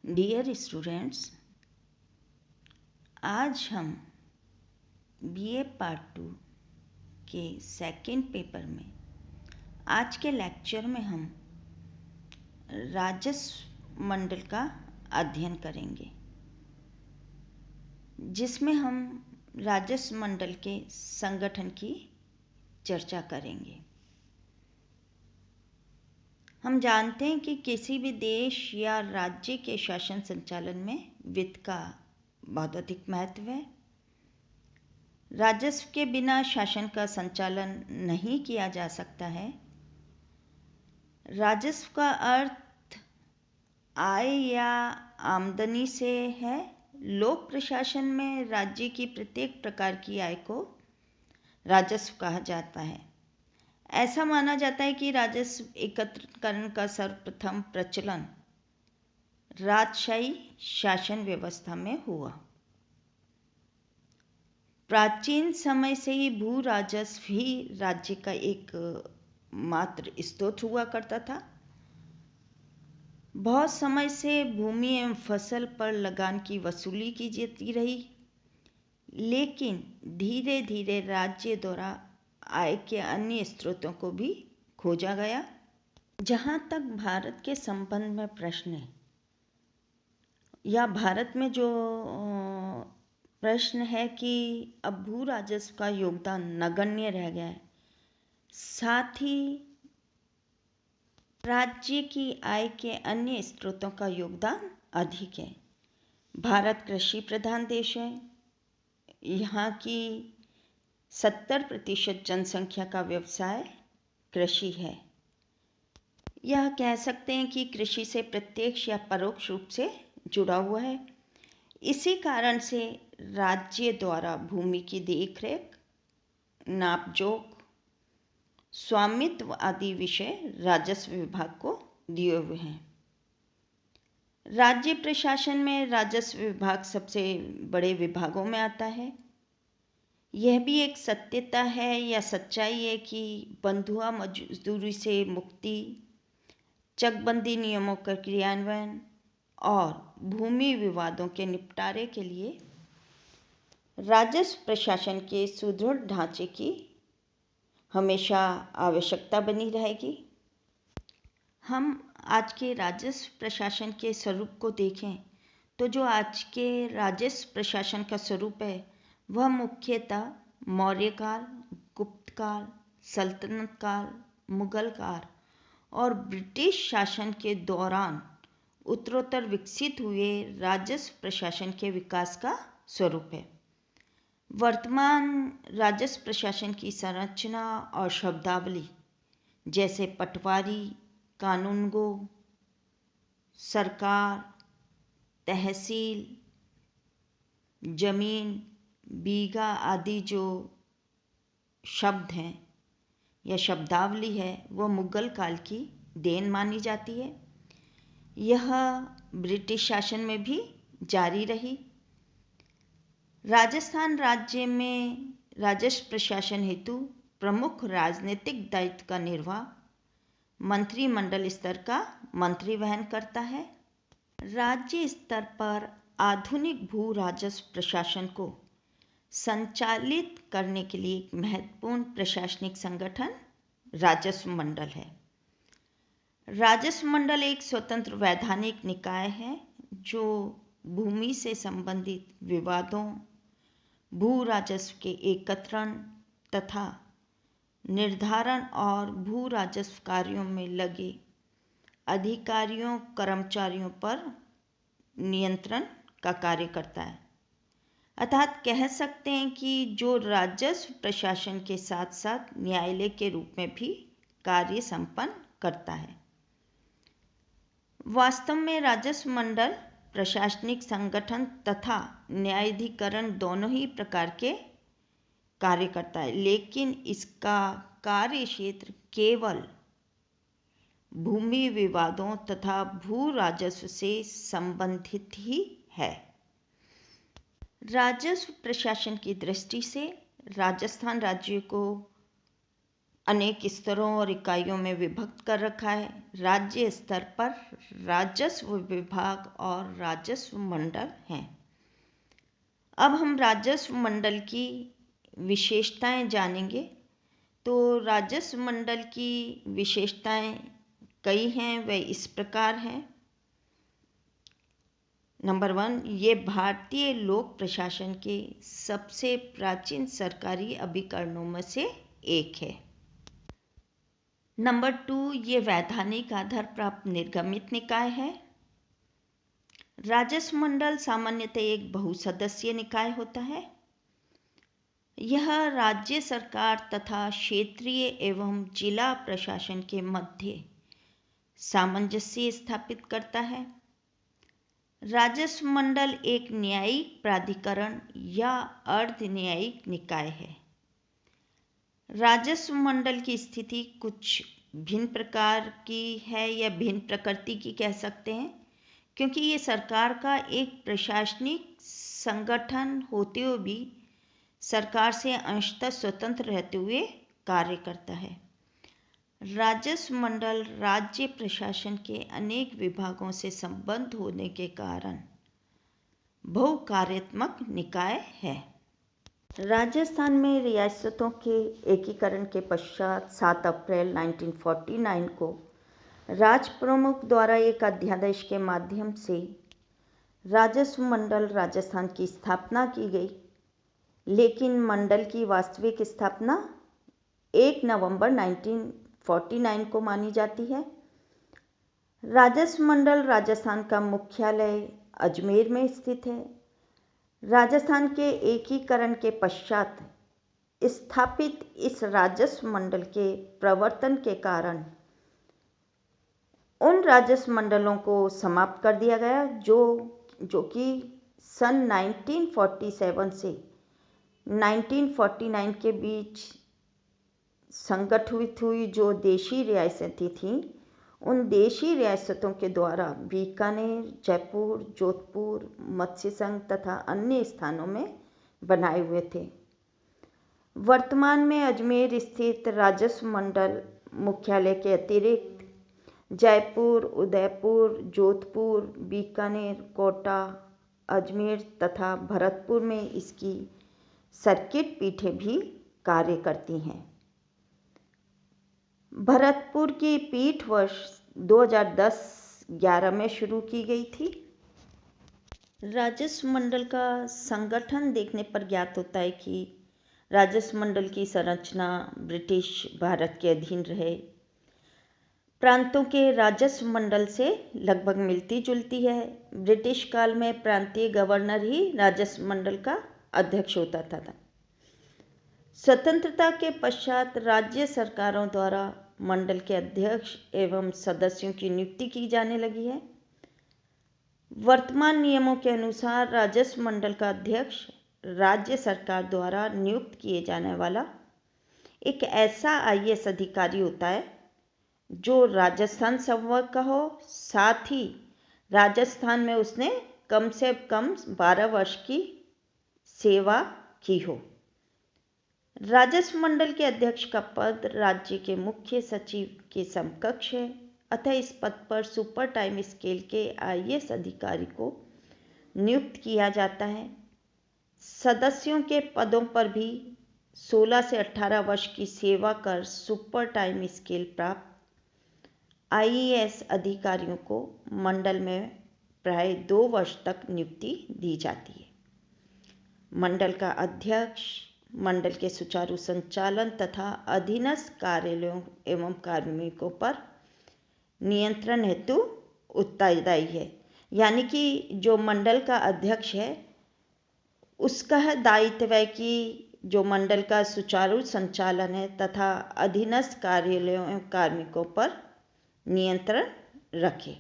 Dear students, आज हम BA part 2 के सेकंड पेपर में आज के लेक्चर में हम राजस्व मंडल का अध्ययन करेंगे, जिसमें हम राजस्व मंडल के संगठन की चर्चा करेंगे। हम जानते हैं कि किसी भी देश या राज्य के शासन संचालन में वित्त का बहुत अधिक महत्व है। राजस्व के बिना शासन का संचालन नहीं किया जा सकता है। राजस्व का अर्थ आय या आमदनी से है। लोक प्रशासन में राज्य की प्रत्येक प्रकार की आय को राजस्व कहा जाता है। ऐसा माना जाता है कि राजस्व एकत्रीकरण का सर्वप्रथम प्रचलन राजशाही शासन व्यवस्था में हुआ। प्राचीन समय से ही भू राजस्व ही राज्य का एक मात्र स्रोत हुआ करता था। बहुत समय से भूमि एवं फसल पर लगान की वसूली की जाती रही, लेकिन धीरे धीरे राज्य द्वारा आय के अन्य स्रोतों को भी खोजा गया। जहाँ तक भारत के संबंध में प्रश्न है या भारत में जो प्रश्न है कि अब भू राजस्व का योगदान नगण्य रह गया है, साथ ही राज्य की आय के अन्य स्रोतों का योगदान अधिक है। भारत कृषि प्रधान देश है। यहाँ की 70% जनसंख्या का व्यवसाय कृषि है। यह कह सकते हैं कि कृषि से प्रत्यक्ष या परोक्ष रूप से जुड़ा हुआ है। इसी कारण से राज्य द्वारा भूमि की देखरेख, नापजोख, स्वामित्व आदि विषय राजस्व विभाग को दिए हुए हैं। राज्य प्रशासन में राजस्व विभाग सबसे बड़े विभागों में आता है। यह भी एक सत्यता है या सच्चाई है कि बंधुआ मजदूरी से मुक्ति, चकबंदी नियमों का क्रियान्वयन और भूमि विवादों के निपटारे के लिए राजस्व प्रशासन के सुदृढ़ ढांचे की हमेशा आवश्यकता बनी रहेगी। हम आज के राजस्व प्रशासन के स्वरूप को देखें तो जो आज के राजस्व प्रशासन का स्वरूप है वह मुख्यतः मौर्य काल, गुप्त काल, सल्तनत काल, मुगल काल और ब्रिटिश शासन के दौरान उत्तरोत्तर विकसित हुए राजस्व प्रशासन के विकास का स्वरूप है। वर्तमान राजस्व प्रशासन की संरचना और शब्दावली जैसे पटवारी, कानूनगो, सरकार, तहसील, जमीन, बीघा आदि जो शब्द हैं या शब्दावली है वह मुगल काल की देन मानी जाती है। यह ब्रिटिश शासन में भी जारी रही। राजस्थान राज्य में राजस्व प्रशासन हेतु प्रमुख राजनीतिक दायित्व का निर्वाह मंत्रिमंडल स्तर का मंत्री वहन करता है। राज्य स्तर पर आधुनिक भू राजस्व प्रशासन को संचालित करने के लिए एक महत्वपूर्ण प्रशासनिक संगठन राजस्व मंडल है। राजस्व मंडल एक स्वतंत्र वैधानिक निकाय है जो भूमि से संबंधित विवादों, भू राजस्व के एकत्रण तथा निर्धारण और भू राजस्व कार्यों में लगे अधिकारियों, कर्मचारियों पर नियंत्रण का कार्य करता है। अर्थात कह सकते हैं कि जो राजस्व प्रशासन के साथ साथ न्यायालय के रूप में भी कार्य संपन्न करता है। वास्तव में राजस्व मंडल प्रशासनिक संगठन तथा न्यायाधिकरण दोनों ही प्रकार के कार्य करता है, लेकिन इसका कार्य क्षेत्र केवल भूमि विवादों तथा भू राजस्व से संबंधित ही है। राजस्व प्रशासन की दृष्टि से राजस्थान राज्य को अनेक स्तरों और इकाइयों में विभक्त कर रखा है। राज्य स्तर पर राजस्व विभाग और राजस्व मंडल हैं। अब हम राजस्व मंडल की विशेषताएं जानेंगे। तो राजस्व मंडल की विशेषताएं कई हैं, वे इस प्रकार हैं। नंबर 1, ये भारतीय लोक प्रशासन के सबसे प्राचीन सरकारी अभिकरणों में से एक है। नंबर 2, ये वैधानिक आधार प्राप्त निर्गमित निकाय है। राजस्व मंडल सामान्यतः एक बहुसदस्यीय निकाय होता है। यह राज्य सरकार तथा क्षेत्रीय एवं जिला प्रशासन के मध्य सामंजस्य स्थापित करता है। राजस्व मंडल एक न्यायिक प्राधिकरण या अर्ध न्यायिक निकाय है। राजस्व मंडल की स्थिति कुछ भिन्न प्रकार की है या भिन्न प्रकृति की कह सकते हैं, क्योंकि ये सरकार का एक प्रशासनिक संगठन होते हुए भी सरकार से अंशतः स्वतंत्र रहते हुए कार्य करता है। राजस्व मंडल राज्य प्रशासन के अनेक विभागों से संबद्ध होने के कारण बहुकार्यात्मक निकाय है। राजस्थान में रियासतों के एकीकरण के पश्चात 7 अप्रैल 1949 को राज प्रमुख द्वारा एक अध्यादेश के माध्यम से राजस्व मंडल राजस्थान की स्थापना की गई, लेकिन मंडल की वास्तविक स्थापना 1 नवंबर 1949 को मानी जाती है। राजस्व मंडल राजस्थान का मुख्यालय अजमेर में स्थित है। राजस्थान के एकीकरण के पश्चात स्थापित इस राजस्व मंडल के प्रवर्तन के कारण उन राजस्व मंडलों को समाप्त कर दिया गया जो कि सन 1947 से 1949 के बीच संगठित हुई जो देशी रियासतें थीं, उन देशी रियासतों के द्वारा बीकानेर, जयपुर, जोधपुर, मत्स्य संघ तथा अन्य स्थानों में बनाए हुए थे। वर्तमान में अजमेर स्थित राजस्व मंडल मुख्यालय के अतिरिक्त जयपुर, उदयपुर, जोधपुर, बीकानेर, कोटा, अजमेर तथा भरतपुर में इसकी सर्किट पीठें भी कार्य करती हैं। भरतपुर की पीठ वर्ष 2010-11 में शुरू की गई थी। राजस्व मंडल का संगठन देखने पर ज्ञात होता है कि राजस्व मंडल की संरचना ब्रिटिश भारत के अधीन रहे प्रांतों के राजस्व मंडल से लगभग मिलती जुलती है। ब्रिटिश काल में प्रांतीय गवर्नर ही राजस्व मंडल का अध्यक्ष होता था। स्वतंत्रता के पश्चात राज्य सरकारों द्वारा मंडल के अध्यक्ष एवं सदस्यों की नियुक्ति की जाने लगी है। वर्तमान नियमों के अनुसार राजस्व मंडल का अध्यक्ष राज्य सरकार द्वारा नियुक्त किए जाने वाला एक ऐसा IAS अधिकारी होता है जो राजस्थान संवर्ग का हो, साथ ही राजस्थान में उसने कम से कम 12 वर्ष की सेवा की हो। राजस्व मंडल के अध्यक्ष का पद राज्य के मुख्य सचिव के समकक्ष है, अतः इस पद पर सुपर टाइम स्केल के IAS अधिकारी को नियुक्त किया जाता है। सदस्यों के पदों पर भी 16 से 18 वर्ष की सेवा कर सुपर टाइम स्केल प्राप्त IAS अधिकारियों को मंडल में प्राय 2 वर्ष तक नियुक्ति दी जाती है। मंडल का अध्यक्ष मंडल के सुचारू संचालन तथा अधीनस्थ कार्यालयों एवं कार्मिकों पर नियंत्रण हेतु उत्तरदायी है। यानी कि जो मंडल का अध्यक्ष है उसका दायित्व है कि जो मंडल का सुचारू संचालन है तथा अधीनस्थ कार्यालयों एवं कार्मिकों पर नियंत्रण रखे।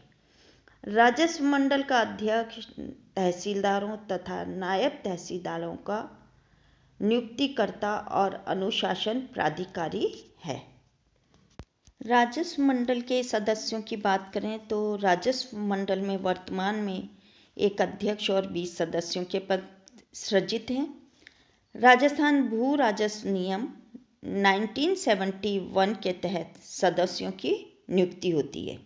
राजस्व मंडल का अध्यक्ष तहसीलदारों तथा नायब तहसीलदारों का नियुक्तिकर्ता और अनुशासन प्राधिकारी है। राजस्व मंडल के सदस्यों की बात करें तो राजस्व मंडल में वर्तमान में एक अध्यक्ष और 20 सदस्यों के पद सृजित हैं। राजस्थान भू राजस्व नियम 1971 के तहत सदस्यों की नियुक्ति होती है।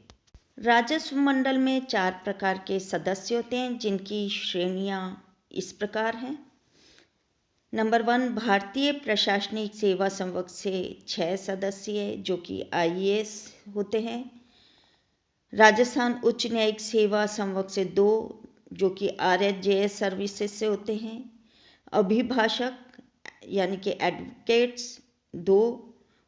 राजस्व मंडल में 4 प्रकार के सदस्य होते हैं, जिनकी श्रेणियां इस प्रकार हैं। नंबर 1, भारतीय प्रशासनिक सेवा संवर्ग से 6 सदस्य जो कि IAS होते हैं। राजस्थान उच्च न्यायिक सेवा संवर्ग से 2 जो कि RSJS सर्विसेज से होते हैं। अभिभाषक यानी कि एडवोकेट्स 2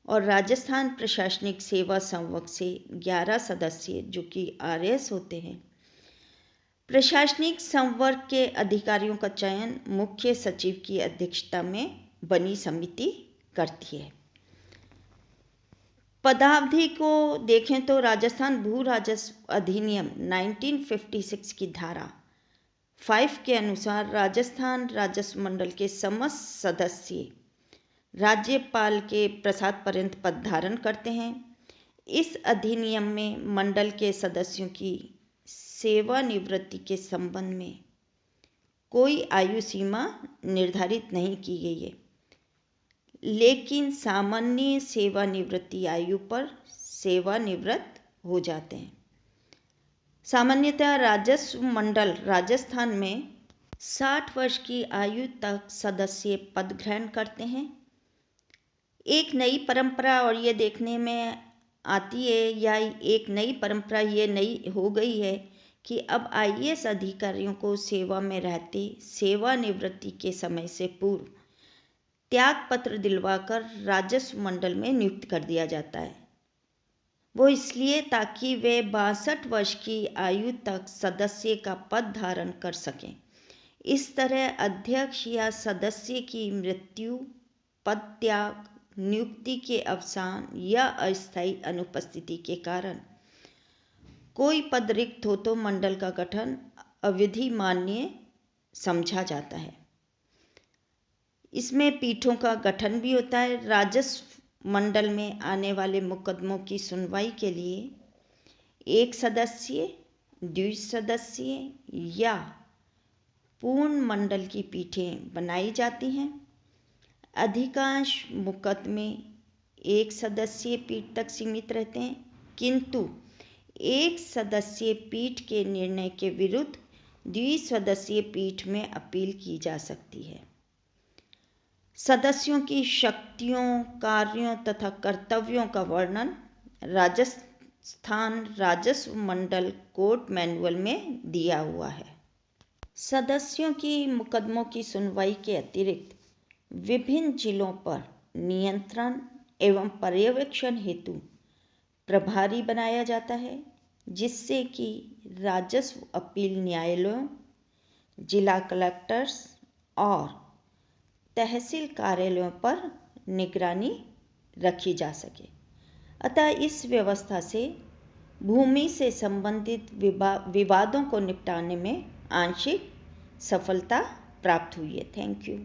और राजस्थान प्रशासनिक सेवा संवर्ग से 11 सदस्य जो कि RS होते हैं। प्रशासनिक संवर्ग के अधिकारियों का चयन मुख्य सचिव की अध्यक्षता में बनी समिति करती है। पदावधि को देखें तो राजस्थान भू राजस्व अधिनियम 1956 की धारा 5 के अनुसार राजस्थान राजस्व मंडल के समस्त सदस्य राज्यपाल के प्रसाद पर्यंत पद धारण करते हैं। इस अधिनियम में मंडल के सदस्यों की सेवानिवृत्ति के संबंध में कोई आयु सीमा निर्धारित नहीं की गई है, लेकिन सामान्य सेवानिवृत्ति आयु पर सेवानिवृत्त हो जाते हैं। सामान्यतः राजस्व मंडल राजस्थान में 60 वर्ष की आयु तक सदस्य पद ग्रहण करते हैं। एक नई परंपरा और ये देखने में आती है या एक नई परंपरा ये नई हो गई है कि अब IAS अधिकारियों को सेवा में रहते सेवानिवृत्ति के समय से पूर्व त्याग पत्र दिलवाकर राजस्व मंडल में नियुक्त कर दिया जाता है। वो इसलिए ताकि वे 62 वर्ष की आयु तक सदस्य का पद धारण कर सकें। इस तरह अध्यक्ष या सदस्य की मृत्यु, पद त्याग, नियुक्ति के अवसान या अस्थायी अनुपस्थिति के कारण कोई पद रिक्त हो तो मंडल का गठन अविधि मान्य समझा जाता है। इसमें पीठों का गठन भी होता है। राजस्व मंडल में आने वाले मुकदमों की सुनवाई के लिए एक सदस्य, द्विसदस्य या पूर्ण मंडल की पीठें बनाई जाती हैं। अधिकांश मुकदमे एक सदस्यीय पीठ तक सीमित रहते हैं, किंतु एक सदस्यीय पीठ के निर्णय के विरुद्ध द्विसदस्यीय पीठ में अपील की जा सकती है। सदस्यों की शक्तियों, कार्यों तथा कर्तव्यों का वर्णन राजस्थान राजस्व मंडल कोर्ट मैनुअल में दिया हुआ है। सदस्यों की मुकदमों की सुनवाई के अतिरिक्त विभिन्न जिलों पर नियंत्रण एवं पर्यवेक्षण हेतु प्रभारी बनाया जाता है, जिससे कि राजस्व अपील न्यायालयों, जिला कलेक्टर्स और तहसील कार्यालयों पर निगरानी रखी जा सके। अतः इस व्यवस्था से भूमि से संबंधित विवादों को निपटाने में आंशिक सफलता प्राप्त हुई है। Thank you.